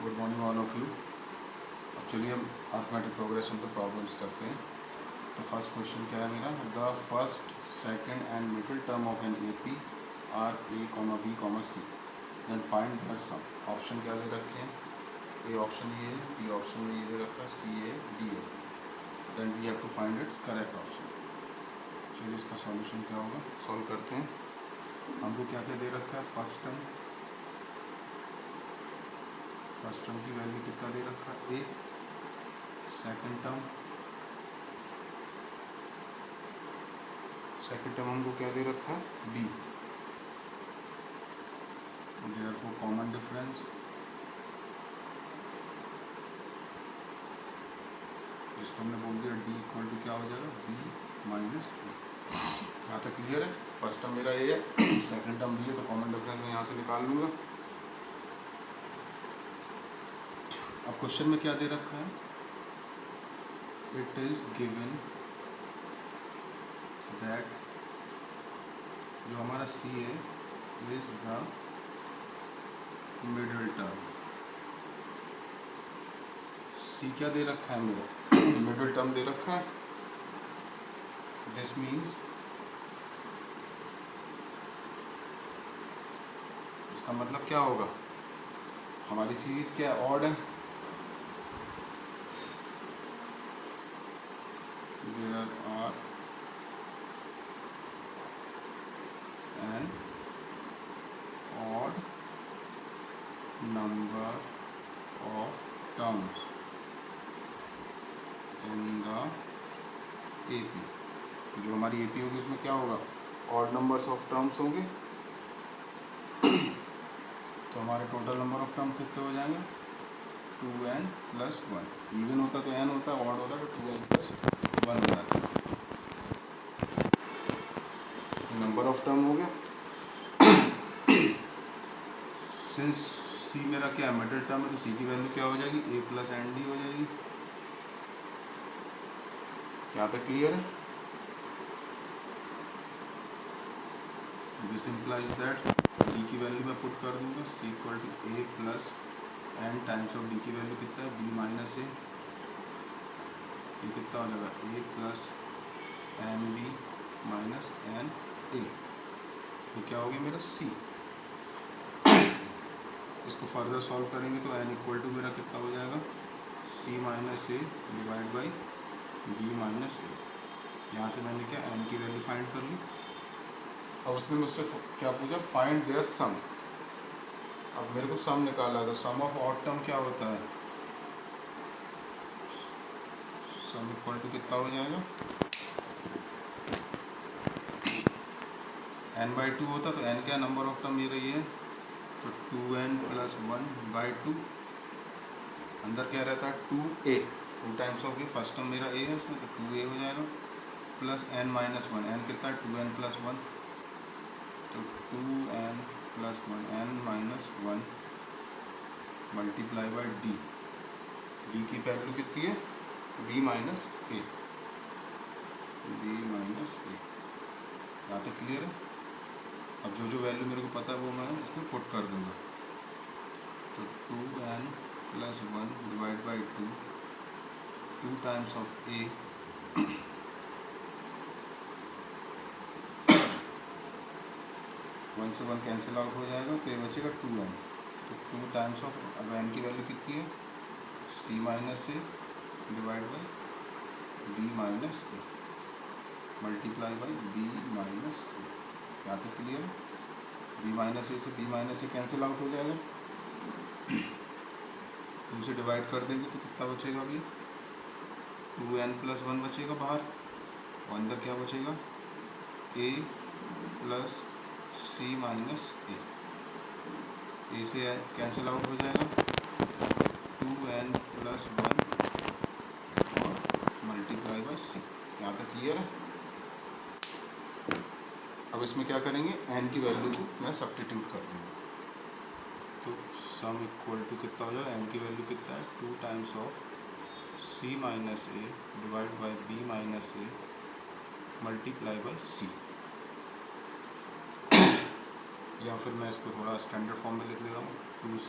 Good morning all of you. अब चलिए हम अर्थमेटिक प्रोग्रेशन पर प्रॉब्लम्स करते हैं। तो फर्स्ट क्वेश्चन क्या है मेरा, the first second and middle term of an A P are A comma B comma C, then find their sum. Option क्या दे रखे हैं, ए ऑप्शन ये है, बी ऑप्शन में ये दे रखा है, सी ए डी है, then we have to find its correct option. चलिए इसका सॉल्यूशन क्या होगा, सॉल्व करते हैं। हमको क्या क्या दे रखा है, फर्स्ट टर्म की वैल्यू कितना दे रखा है, ए। सेकंड टर्म हमको क्या दे रखा है, बी। देयरफॉर कॉमन डिफरेंस, जिसको हमने बोल दिया डी इक्वल टू क्या हो जाएगा, बी माइनस ए। यहाँ तक क्लियर है। फर्स्ट टर्म मेरा ए है, सेकंड टर्म बी है, तो कॉमन डिफरेंस मैं यहाँ से निकाल लूँगा। अब क्वेश्चन में क्या दे रखा है, इट इज गिवन दैट जो हमारा सी है इज द मिडिल टर्म। सी क्या दे रखा है मेरा, मिडिल टर्म दे रखा है। दिस मीन्स इसका मतलब क्या होगा, हमारी सीरीज क्या है, ऑड है। There are an odd number of terms in the AP. जो हमारी एपी होगी उसमें क्या होगा, ऑड नंबर्स ऑफ टर्म्स होंगे। तो हमारे टोटल नंबर ऑफ टर्म कितने हो जाएंगे, 2n+1। इवन होता तो n होता, ऑड होता तो 2n+1 हो जाता। नंबर ऑफ टर्म हो गया। सिंस सी मेरा क्या है, मिडिल टर्म है, तो सी की वैल्यू क्या हो जाएगी, a+nd हो जाएगी। क्या तक क्लियर है। दिस इम्प्लाइज दैट डी की वैल्यू मैं पुट कर दूंगा, C equal to a+n times of D की वैल्यू कितना है, b माइनस ए। ये कितना हो जाएगा, a+nb माइनस एन ए। तो क्या हो गया मेरा सी। इसको फर्दर सॉल्व करेंगे तो n इक्वल टू मेरा कितना हो जाएगा, c minus A divide by b minus A. यहाँ से मैंने क्या n की वैल्यू फाइंड कर ली। अब उसने मुझसे क्या पूछा, फाइंड देयर सम। अब मेरे को सम निकाला, तो सम ऑफ ऑड टर्म क्या होता है, सम इक्वल टू कितना हो जाएगा, n/2 होता, तो n क्या नंबर ऑफ टर्म मेरा ये है, तो 2n+1/2। अंदर क्या रहता है, 2a, 2 times of A. First term मेरा a है इसमें, तो 2a हो जाएगा, प्लस n-1। n कितना है, 2n+1, तो 2n+1 n-1 multiply by D. D की वैल्यू कितनी है, b माइनस ए, यहाँ तक क्लियर है। अब जो जो वैल्यू मेरे को पता है वो मैं इसमें पुट कर दूंगा। तो 2n+1 divide by 2 times of A, 1 से 1 कैंसिल आउट हो जाएगा, तो ये बचेगा 2n। तो 2 टाइम्स ऑफ, अब n की वैल्यू कितनी है, c minus A divide by b minus A multiply by b minus A. यहाँ तक क्लियर है। b माइनस ए से b minus A cancel out हो जाएगा, 2 से डिवाइड कर देंगे तो कितना बचेगा अभी, 2n+1 बचेगा बाहर, और अंदर क्या बचेगा, a plus c minus A से कैंसिल आउट हो जाएगा, 2n+1 और मल्टीप्लाई बाई c। यहाँ तक क्लियर है। अब इसमें क्या करेंगे, n की वैल्यू को मैं सब्स्टिट्यूट कर दूँगा। तो सम इक्वल टू कितना हो जाएगा, n की वैल्यू कितना है, 2 times of c minus A divide by b minus A multiply by c। या फिर मैं इसको थोड़ा स्टैंडर्ड फॉर्म में लिख ले रहा हूँ, 2c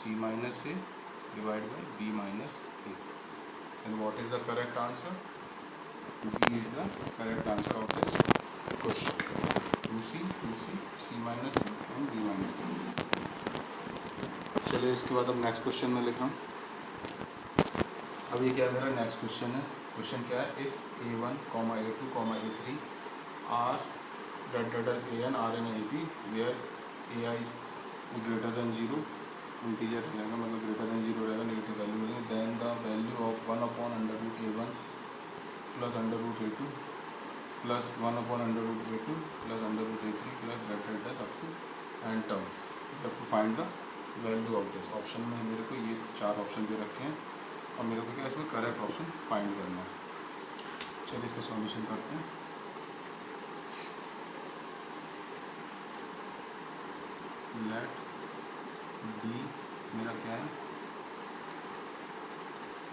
C minus A divide by B minus A. And what is the correct answer? B is the correct answer of this question. 2c, c minus A and b minus A. चलिए इसके बाद अब next question में लिख रहा हूँ. अब ये क्या मेरा नेक्स्ट क्वेश्चन है. क्वेश्चन क्या है? If a1, a2, a3 are an, rn, ap where ai greater than 0 integer रहेगा, मतलब ग्रेटर देन 0 रहेगा, नेगेटिव वैल्यू रहेगी, then the value of 1/√a1 plus √a2 plus 1/√a2 plus √a3 plus that up to N term. You have to find the value of this. Option में मेरे को ये 4 option दे रखे हैं और मेरे को क्या इसमें करेक्ट ऑप्शन फाइंड करना है. चलिए इसका सॉल्यूशन करते हैं. लेट डी मेरा क्या है?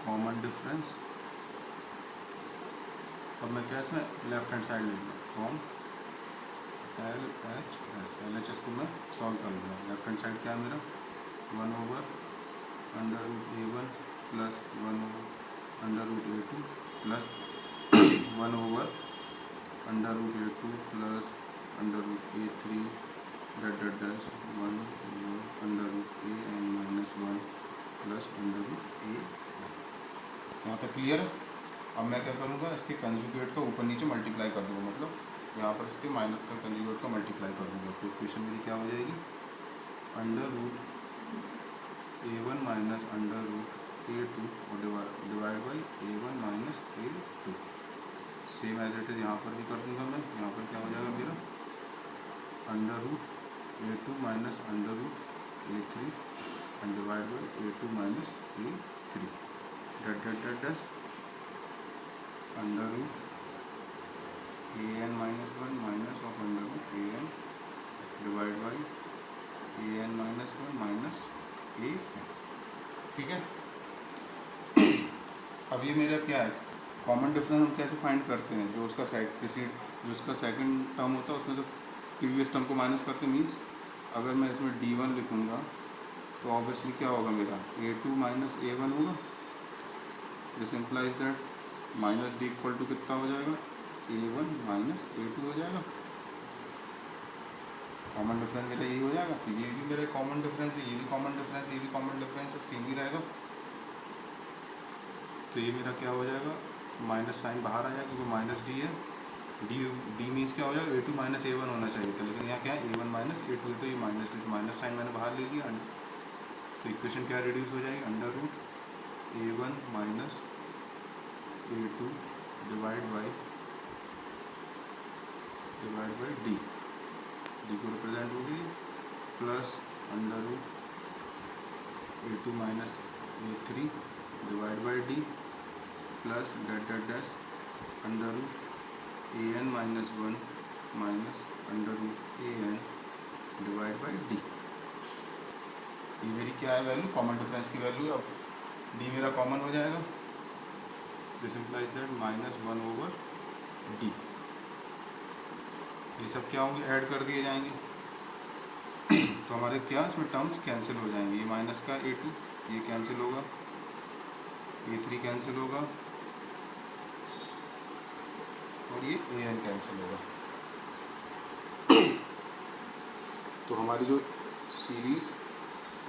Common difference. अब मैं क्या इसमें लेफ्ट हैंड साइड लूँगा फ्रॉम LHS को मैं सॉल्व कर लूँगा. लेफ्ट हैंड साइड क्या है मेरा? 1/√a1 plus 1/√a2 plus 1/√a2 plus √a3 dash 1/√an minus 1 plus √a. यहाँ तक क्लियर है. अब मैं क्या करूँगा? इसके कंजुगेट का ऊपर नीचे मल्टीप्लाई कर दूँगा, मतलब यहाँ पर इसके माइनस का कंजुगेट का मल्टीप्लाई कर दूँगा. तो इक्वेशन मेरी क्या हो जाएगी? √a1 minus √a2 divide by a1 minus a2. Same as it is यहाँ पर भी कर दूँगा मैं. यहाँ पर क्या हो जाएगा मेरा? √a2 minus √a3 and divide by a2 minus a3 dash √an minus 1 minus of √an divide by an minus 1 minus a. ठीक है. अब ये मेरा क्या है? कॉमन डिफरेंस हम कैसे फाइंड करते हैं? जो उसका सेकंड टर्म होता है उसमें से प्रीवियस टर्म को माइनस करते हैं. मीन्स अगर मैं इसमें d1 लिखूँगा तो ऑब्वियसली क्या होगा मेरा? a2 माइनस a1 होगा. This implies that minus d equal to कितना हो जाएगा? a1 माइनस a2 हो जाएगा. कॉमन डिफरेंस मेरा यही हो जाएगा. तो ये भी मेरा कॉमन डिफरेंस है, ये भी कॉमन डिफरेंस है, ये भी कॉमन डिफरेंस है, सेम ही रहेगा. तो ये मेरा क्या हो जाएगा? माइनस साइन बाहर आ जाएगा क्योंकि माइनस डी है. डी मीन्स क्या हो जाएगा? a2 माइनस a1 होना चाहिए था, लेकिन यहाँ क्या है? a1 माइनस a2 है, तो ये माइनस डी, माइनस साइन मैंने बाहर ले लिया. तो इक्वेशन क्या रिड्यूस हो जाएगी? √a1 minus a2 divide by D. D को रिप्रेजेंट होगी plus √a2 minus a3 divide by D plus dash √an minus 1 minus √an divide by D. ये मेरी क्या है वैल्यू? कॉमन डिफरेंस की वैल्यू. अब डी मेरा कॉमन हो जाएगा. This implies that minus 1/d. ये सब क्या होंगे? ऐड कर दिए जाएंगे. तो हमारे क्या इसमें टर्म्स कैंसिल हो जाएंगे. ये माइनस का a2 ये कैंसिल होगा, a3 कैंसिल होगा और ये an कैंसिल होगा. तो हमारी जो सीरीज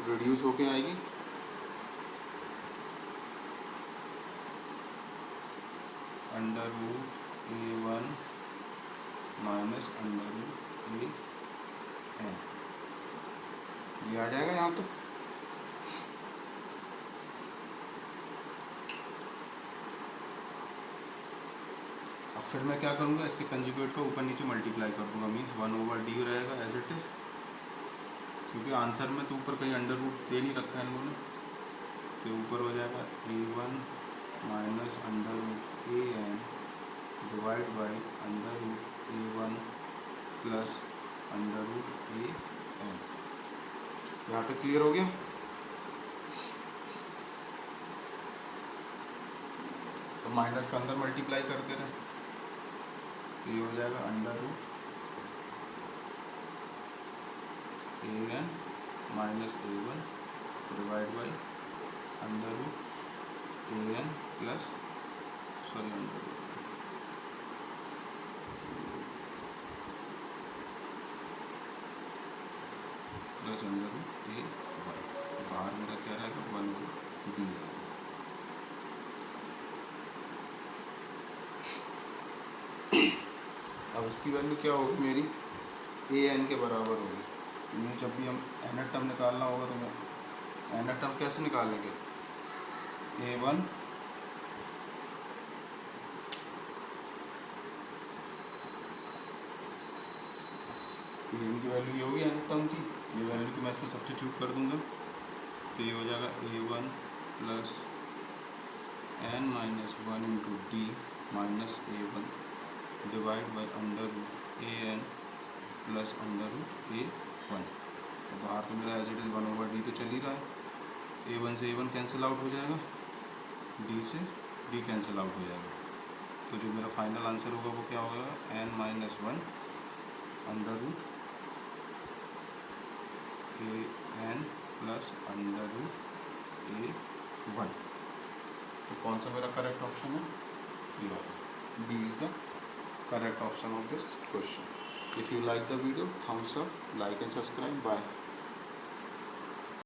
रिड्यूस होके आएगी. √a1 माइनस √an ये आ जाएगा यहाँ तक. अब फिर मैं क्या करूँगा? इसके कंजुगेट का ऊपर नीचे मल्टीप्लाई कर दूँगा. मीन्स 1/d रहेगा एज इट इज़, क्योंकि आंसर में तो ऊपर कहीं अंडर रूट दे नहीं रखा है इन्होंने. तो ऊपर हो जाएगा a1 minus √an divide by √a1 plus √an. यहाँ तक क्लियर हो गया. तो माइनस का अंदर मल्टीप्लाई करते रहे तो ये हो जाएगा √an minus a1 divide by under root A N plus under plus under root A one. बाहर मेरा क्या रहेगा, वन रूट डी रहेगा। अब इसकी वैल्यू क्या होगी मेरी, ए एन के बराबर होगी। मीन जब भी हम एन टर्म निकालना होगा तो एन टर्म कैसे निकालेंगे, ए वन एन की वैल्यू ये होगी एन टर्म की, ये वैल्यू की मैं इसमें सब्स्टिट्यूट कर दूंगा तो ये हो जाएगा A one plus N minus one into D minus A one divide by under root A N plus under root A one. तो बाहर तो मेरा as it is one over D तो चल ही रहा है, ए वन से ए वन कैंसिल आउट हो जाएगा, डी से डी कैंसिल आउट हो जाएगा। तो जो मेरा फाइनल आंसर होगा वो क्या होगा, N minus one under root A N plus under root A one. तो कौन सा मेरा करेक्ट ऑप्शन है, ये वाला, D is the correct option of this question. If you like the video, thumbs up, like and subscribe. Bye.